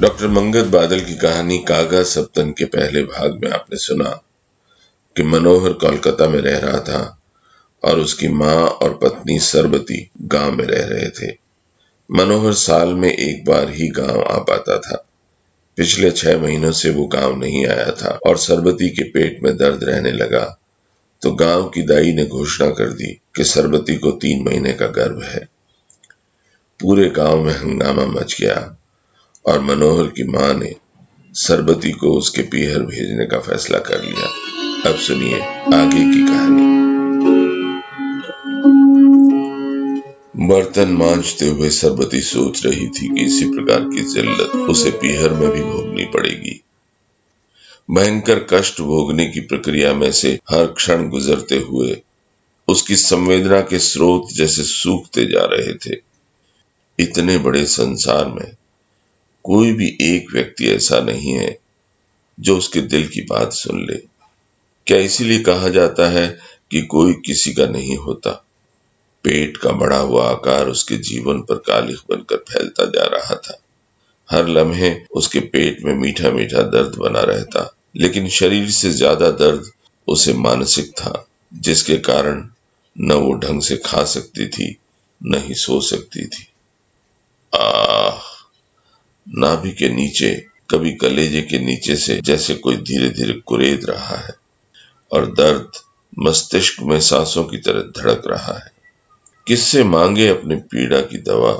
Doctor Mangat बादल की कहानी कागा सप्तन के पहले भाग में आपने सुना कि मनोहर कोलकाता में रह रहा था और उसकी माँ और पत्नी सरबती गांव में रह रहे थे। मनोहर साल में एक बार ही गांव आ पाता था। पिछले 6 महीनों से वो गांव नहीं आया था और सरबती के पेट में दर्द रहने लगा तो गांव की दाई ने घोषणा कर दी कि सरबती को 3 महीने का गर्भ है। पूरे गांव में हंगामा मच गया और मनोहर की माँ ने सरबती को उसके पीहर भेजने का फैसला कर लिया। अब सुनिए आगे की कहानी। बर्तन मांजते हुए सरबती सोच रही थी कि इसी प्रकार की जिल्लत उसे पीहर में भी भोगनी पड़ेगी। भयंकर कष्ट भोगने की प्रक्रिया में से हर क्षण गुजरते हुए उसकी संवेदना के स्रोत जैसे सूखते जा रहे थे। इतने बड़े संसार में कोई भी एक व्यक्ति ऐसा नहीं है जो उसके दिल की बात सुन ले। क्या इसीलिए कहा जाता है कि कोई किसी का नहीं होता? पेट का बढ़ा हुआ आकार उसके जीवन पर कालिख बनकर फैलता जा रहा था। हर लम्हे उसके पेट में मीठा मीठा दर्द बना रहता, लेकिन शरीर से ज्यादा दर्द उसे मानसिक था, जिसके कारण न वो ढंग से खा सकती थी, न ही सो सकती थी। आह! नाभि के नीचे, कभी कलेजे के नीचे से जैसे कोई धीरे धीरे कुरेद रहा है और दर्द मस्तिष्क में सांसों की तरह धड़क रहा है। किससे मांगे अपनी पीड़ा की दवा?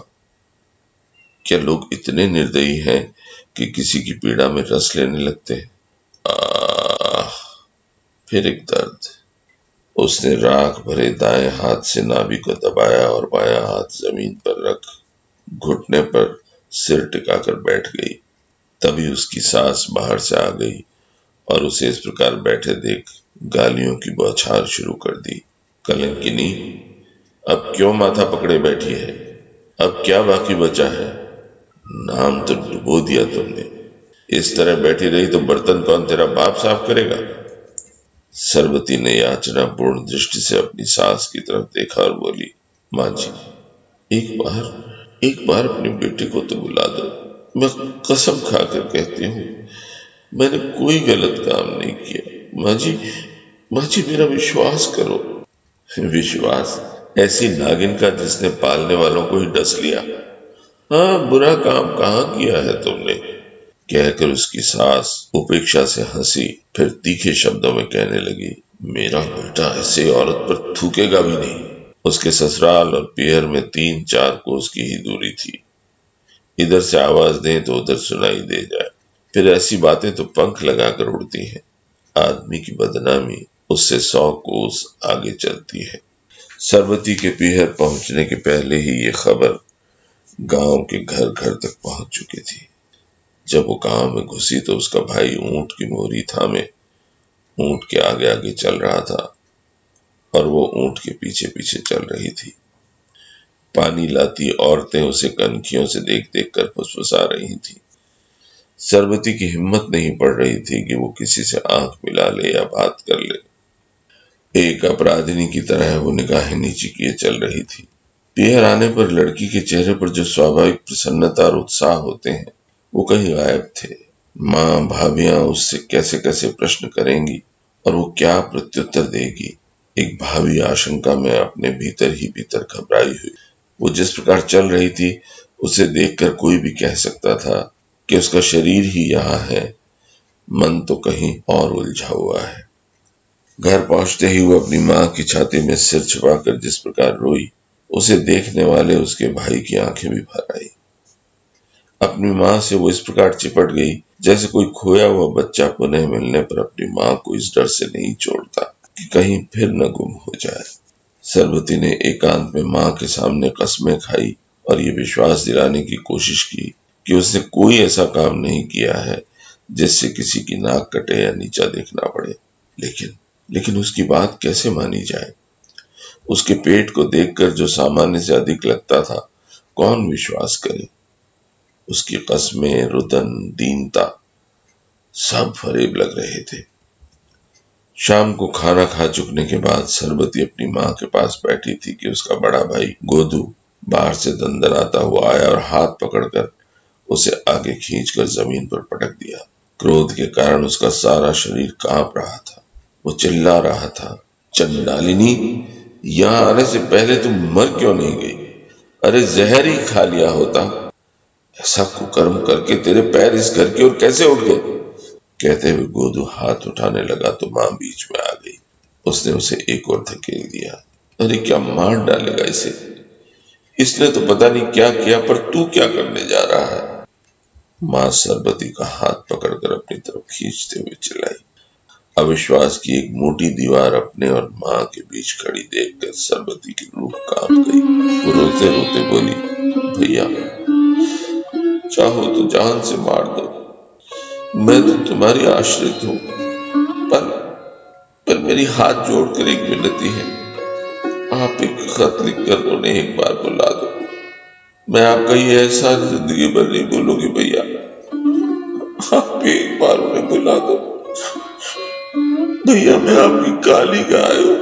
क्या लोग इतने निर्दयी हैं कि किसी की पीड़ा में रस लेने लगते हैं? आह! फिर एक दर्द। उसने राख भरे दाएं हाथ से नाभि को दबाया और बायां हाथ जमीन पर रख घुटने पर सिर टिकाकर बैठ गई। तभी उसकी सास बाहर से आ गई और उसे इस प्रकार बैठे देख गालियों की बौछार शुरू कर दी। कलंकिनी, अब क्यों माथा पकड़े बैठी है? अब क्या बाकी बचा है? नाम तो डुबो दिया तुमने। इस तरह बैठी रही तो बर्तन कौन तेरा बाप साफ करेगा? सरबती ने याचनापूर्ण दृष्टि से अपनी सास की तरफ देखा और बोली, माँ जी, एक बार अपने बेटे को तो बुला दो। मैं कसम खाकर कहती हूँ, मैंने कोई गलत काम नहीं किया। माँ जी मेरा विश्वास करो। विश्वास? ऐसी नागिन का जिसने पालने वालों को ही डस लिया। हाँ, बुरा काम कहाँ किया है तुमने? कहकर उसकी सास उपेक्षा से हंसी, फिर तीखे शब्दों में कहने लगी, मेरा बेटा ऐसे औरत पर थूकेगा भी नहीं। उसके ससुराल और पीहर में 3-4 कोस की ही दूरी थी। इधर से आवाज दें तो उधर सुनाई दे जाए। फिर ऐसी बातें तो पंख लगाकर उड़ती हैं। आदमी की बदनामी उससे 100 कोस आगे चलती है। सरबती के पीहर पहुंचने के पहले ही ये खबर गांव के घर घर तक पहुंच चुकी थी। जब वो गांव में घुसी तो उसका भाई ऊंट की मोहरी थामे ऊंट के आगे आगे चल रहा था और वो ऊंट के पीछे पीछे चल रही थी। पानी लाती औरतें उसे कनखियों से देख देख कर फुसफुसा रही थी। सरबती की हिम्मत नहीं पड़ रही थी कि वो किसी से आंख मिला ले या बात कर ले। एक अपराधिनी की तरह वो निगाहें नीचे किए चल रही थी। पीहर आने पर लड़की के चेहरे पर जो स्वाभाविक प्रसन्नता और उत्साह होते हैं, वो कहीं गायब थे। माँ भाभियां उससे कैसे कैसे प्रश्न करेंगी और वो क्या प्रत्युत्तर देगी, एक भावी आशंका में अपने भीतर ही भीतर घबराई हुई। वो जिस प्रकार चल रही थी उसे देखकर कोई भी कह सकता था कि उसका शरीर ही यहाँ है, मन तो कहीं और उलझा हुआ है। घर पहुंचते ही वो अपनी माँ की छाती में सिर छुपाकर जिस प्रकार रोई, उसे देखने वाले उसके भाई की आंखें भी भर आई। अपनी माँ से वो इस प्रकार चिपट गई जैसे कोई खोया हुआ बच्चा पुनः मिलने पर अपनी माँ को इस डर से नहीं छोड़ता कि कहीं फिर न गुम हो जाए। सरबती ने एकांत में माँ के सामने कस्में खाई और ये विश्वास दिलाने की कोशिश की कि उसने कोई ऐसा काम नहीं किया है जिससे किसी की नाक कटे या नीचा देखना पड़े। लेकिन उसकी बात कैसे मानी जाए? उसके पेट को देखकर जो सामान्य से अधिक लगता था, कौन विश्वास करे? उसकी कस्में, रुदन, दीनता सब फरेब लग रहे थे। शाम को खाना खा चुकने के बाद सरबती अपनी माँ के पास बैठी थी कि उसका बड़ा भाई गोदू बाहर से दंदनाता हुआ आया और हाथ पकड़कर उसे आगे खींचकर जमीन पर पटक दिया। क्रोध के कारण उसका सारा शरीर कांप रहा था। वो चिल्ला रहा था, चंडालिनी, यहाँ आने से पहले तुम मर क्यों नहीं गई? अरे जहर ही खा लिया होता। ऐसा कुकर्म करके तेरे पैर इस घर की ओर कैसे उठ गए? कहते हुए गोदू हाथ उठाने लगा तो मां बीच में आ गई। उसने उसे एक और धकेल दिया। अरे क्या मार डालेगा इसे? इसने तो पता नहीं क्या किया, पर तू क्या करने जा रहा है? मां सरबती का हाथ पकड़कर अपनी तरफ खींचते हुए चिल्लाई। अविश्वास की एक मोटी दीवार अपने और मां के बीच खड़ी देखकर सरबती की रूह कांप गई। वो रोते रोते बोली, भैया चाहो तो जान से मार दो, मैं तो तुम्हारी आश्रित हूं, पर मेरी हाथ जोड़कर एक विनती है, आप एक खत लिखकर उन्हें एक बार बुला दो। मैं आपका ये एहसान जिंदगी भर नहीं भूलूंगी भैया, आप एक बार उन्हें बुला दो। भैया मैं आपकी काली गाय हूं,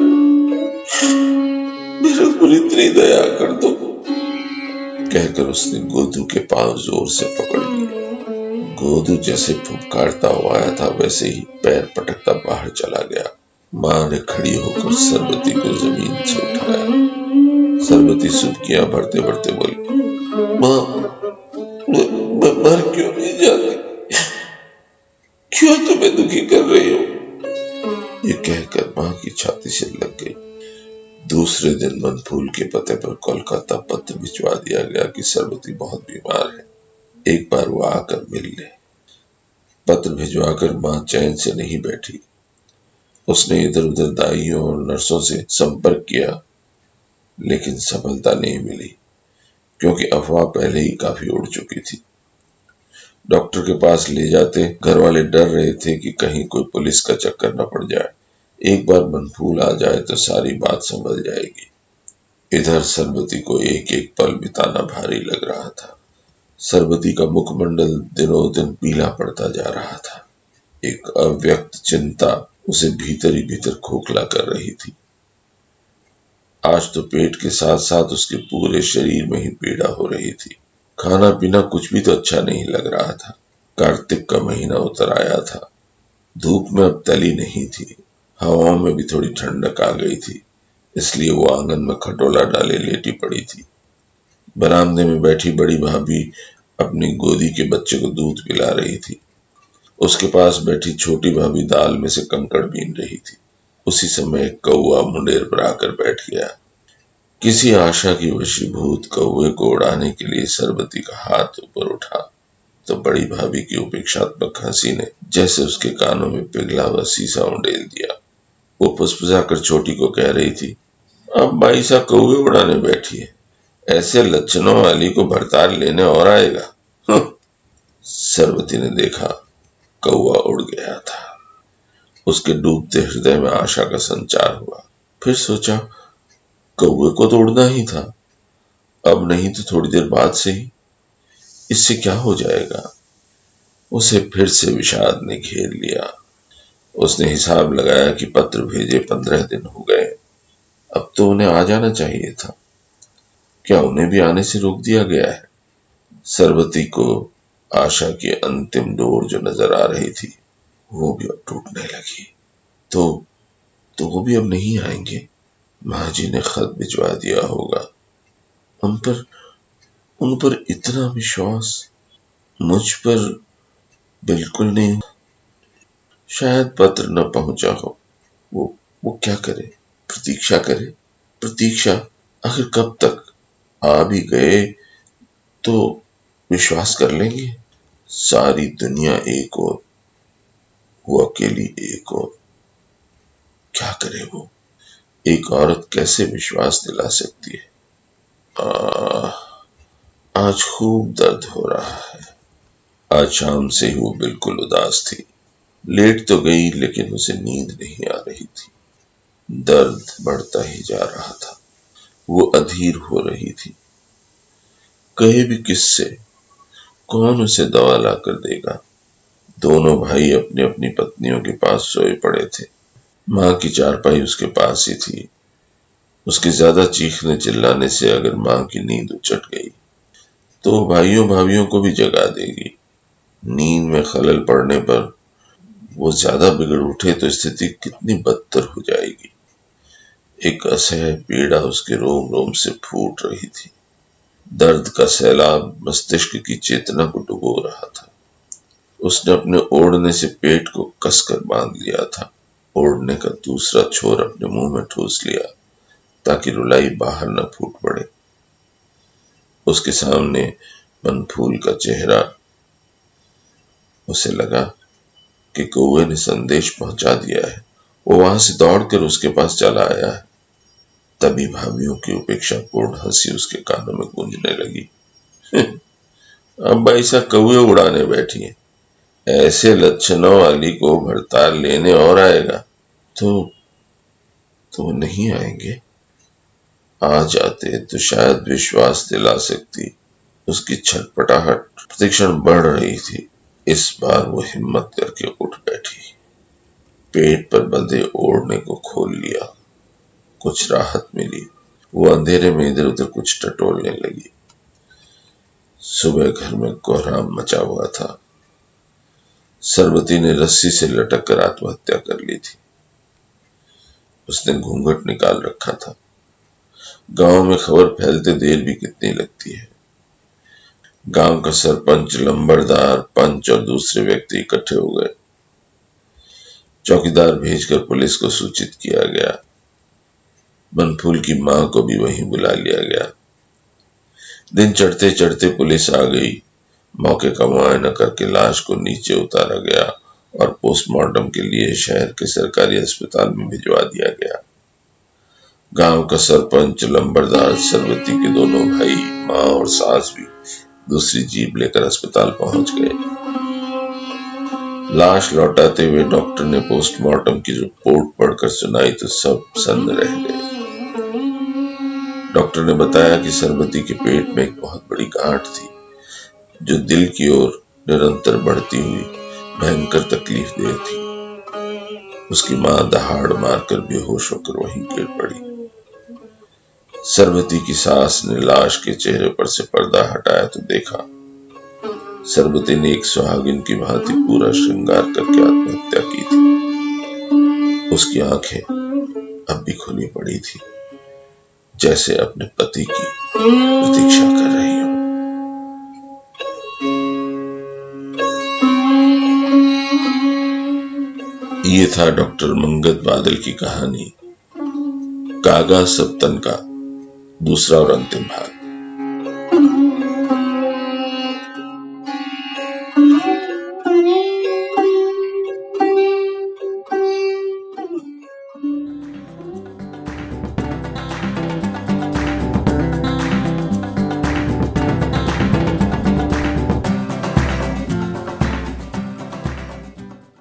मेरे पर इतनी दया कर दो। कहकर उसने गोदू के पांव जोर से पकड़ लिए। गोदू जैसे फुफकारता हुआ आया था वैसे ही पैर पटकता बाहर चला गया। मां ने खड़ी होकर सरबती को जमीन से उठाया। सरबती सुबकियां भरते भरते बोली, मां मैं मर क्यों नहीं जाती? क्यों तुम्हें दुखी कर रही हो? ये कहकर मां की छाती से लग गई। दूसरे दिन मनफूल के पते पर कोलकाता पत्र भिजवा दिया गया कि सरबती बहुत बीमार है, एक बार वो आकर मिल ले। पत्र भिजवाकर मां चैन से नहीं बैठी। उसने इधर उधर दाइयों और नर्सों से संपर्क किया, लेकिन सफलता नहीं मिली, क्योंकि अफवाह पहले ही काफी उड़ चुकी थी। डॉक्टर के पास ले जाते घर वाले डर रहे थे कि कहीं कोई पुलिस का चक्कर न पड़ जाए। एक बार मनफूल आ जाए तो सारी बात संभल जाएगी। इधर सरबती को एक एक पल बिताना भारी लग रहा था। सरबती का मुखमंडल दिनों दिन पीला पड़ता जा रहा था। एक अव्यक्त चिंता उसे भीतर ही भीतर खोखला कर रही थी। आज तो पेट के साथ साथ उसके पूरे शरीर में ही पीड़ा हो रही थी। खाना पीना कुछ भी तो अच्छा नहीं लग रहा था। कार्तिक का महीना उतर आया था। धूप में अब तली नहीं थी। हवाओं में भी थोड़ी ठंडक आ गई थी, इसलिए वो आंगन में खटोला डाले लेटी पड़ी थी। बरामदे में बैठी बड़ी भाभी अपनी गोदी के बच्चे को दूध पिला रही थी। उसके पास बैठी छोटी भाभी दाल में से कंकड़ बीन रही थी। उसी समय एक कौआ मुंडेर पर आकर बैठ गया। किसी आशा की वशीभूत कौए को उड़ाने के लिए सरबती का हाथ ऊपर उठा तो बड़ी भाभी की उपेक्षात्मक हंसी ने जैसे उसके कानों में पिघला हुआ शीशा उंडेल दिया। वो फुसफुसाकर छोटी को कह रही थी, अब भाई सा कौए उड़ाने बैठी है, ऐसे लक्षणों वाली को भरताल लेने और आएगा। सरबती ने देखा कौआ उड़ गया था। उसके डूबते हृदय में आशा का संचार हुआ। फिर सोचा, कौए को तो उड़ना ही था, अब नहीं तो थोड़ी देर बाद से ही, इससे क्या हो जाएगा। उसे फिर से विषाद ने घेर लिया। उसने हिसाब लगाया कि पत्र भेजे 15 दिन हो गए, अब तो उन्हें आ जाना चाहिए था। क्या उन्हें भी आने से रोक दिया गया है? सरबती को आशा की अंतिम डोर जो नजर आ रही थी वो भी अब टूटने लगी। तो वो भी अब नहीं आएंगे। माँ जी ने खत भिजवा दिया होगा। उन पर इतना विश्वास मुझ पर बिल्कुल नहीं। शायद पत्र न पहुंचा हो। वो क्या करे? प्रतीक्षा करे। प्रतीक्षा आखिर कब तक? आ भी गए तो विश्वास कर लेंगे। सारी दुनिया एक और, वो अकेली एक और। क्या करे वो? एक औरत कैसे विश्वास दिला सकती है? आज खूब दर्द हो रहा है। आज शाम से ही वो बिल्कुल उदास थी। लेट तो गई लेकिन उसे नींद नहीं आ रही थी। दर्द बढ़ता ही जा रहा था। वो अधीर हो रही थी। कहे भी किससे? कौन उसे दवा लाकर देगा? दोनों भाई अपनी अपनी पत्नियों के पास सोए पड़े थे। माँ की चारपाई उसके पास ही थी। उसके ज्यादा चीखने चिल्लाने से अगर माँ की नींद उचट गई तो भाइयों भाभियों को भी जगा देगी। नींद में खलल पड़ने पर वो ज्यादा बिगड़ उठे तो स्थिति कितनी बदतर हो जाएगी। एक असह्य पीड़ा उसके रोम रोम से फूट रही थी। दर्द का सैलाब मस्तिष्क की चेतना को डुबो रहा था। उसने अपने ओढ़ने से पेट को कसकर बांध लिया था। ओढ़ने का दूसरा छोर अपने मुंह में ठूस लिया ताकि रुलाई बाहर न फूट पड़े। उसके सामने मनफूल का चेहरा। उसे लगा कि कौवे ने संदेश पहुंचा दिया है। वो वहां से दौड़कर उसके पास चला आया है। तभी भाभियों की उपेक्षापूर्ण हंसी उसके कानों में गूंजने लगी। अब ऐसा कौवे उड़ाने बैठी है, ऐसे लक्षणों वाली को भड़ताल लेने और आएगा तो नहीं आएंगे। आ जाते तो शायद विश्वास दिला सकती। उसकी छटपटाहट प्रतिक्षण बढ़ रही थी। इस बार वो हिम्मत करके उठ बैठी। पेट पर बंधे ओढ़ने को खोल लिया। कुछ राहत मिली। वो अंधेरे में इधर उधर कुछ टटोलने लगी। सुबह घर में कोहराम मचा हुआ था। सरबती ने रस्सी से लटक कर आत्महत्या कर ली थी। उसने घूंघट निकाल रखा था। गांव में खबर फैलते देर भी कितनी लगती है। गांव का सरपंच, लंबरदार, पंच और दूसरे व्यक्ति इकट्ठे हो गए। चौकीदार भेजकर पुलिस को सूचित किया गया। मनफूल की मां को भी वहीं बुला लिया गया। दिन चढ़ते चढ़ते पुलिस आ गई। मौके का मुआयना करके लाश को नीचे उतारा गया और पोस्टमार्टम के लिए शहर के सरकारी अस्पताल में भिजवा दिया गया। गांव का सरपंच, लंबरदार, सरबती के दोनों भाई, मां और सास भी दूसरी जीप लेकर अस्पताल पहुंच गए। लाश लौटाते हुए डॉक्टर ने पोस्टमार्टम की रिपोर्ट पढ़कर सुनाई तो सब सन्न रह गए। डॉक्टर ने बताया कि सरबती के पेट में एक बहुत बड़ी गांठ थी जो दिल की ओर निरंतर बढ़ती हुई भयंकर तकलीफ दे थी। उसकी मां दहाड़ मारकर बेहोश होकर वहीं गिर पड़ी। सरबती की सास ने लाश के चेहरे पर से पर्दा हटाया तो देखा सरबती ने एक सुहागिन की भांति पूरा श्रृंगार करके आत्महत्या की थी। उसकी आंखें अब भी खुली पड़ी थी, जैसे अपने पति की प्रतीक्षा कर रही हो। ये था डॉक्टर मंगत बादल की कहानी कागा सप्तन का दूसरा और अंतिम भाग।